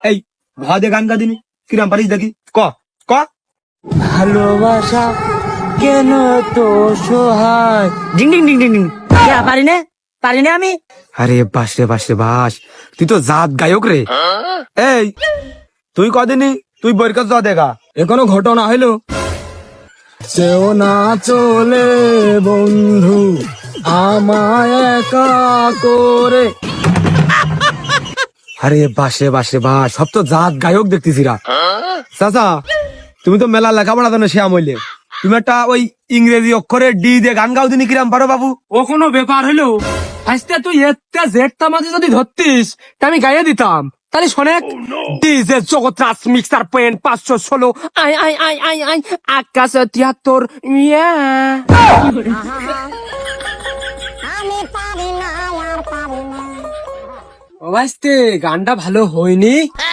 এই ভাদে গান গাদিনি কিরাম পারিস দেখি ক ক। ভালোবাসা কেন তো সহায়। Ding ding ding ding ding. পারি না আমি। আরে বাস রে বাস রে বাস, তুই তো জাত গায়ক রে। এই তুই কদিনই তুই বরকত যা দেখা এখনো ঘটনা হইলো সেও না চলে বন্ধু আমায় একা করে। আরে বাস রে বাস রে বাস, সব তো জাত গায়ক দেখতেছিরা। চাচা তুমি তো মেলা লেখাপড়া জানো শ্যাম হইলে, তুমি একটা ওই ইংরেজি অক্ষরে ডি দিয়ে গান গাও দিনি কিরাম পারো বাবু? ও কোনো ব্যাপার হলো? আজকে তুই একটা জেটটা মাঝে যদি ধরতিস তা আমি গাইয়ে দিতাম। তাহলে শোনে, ডিজে জগৎরাজ মিক্সার পয়েন্ট 516 আই আই আই আই আই আকাশ 73 ইয়া। ও ভাইস্তে গানটা ভালো হয়নি।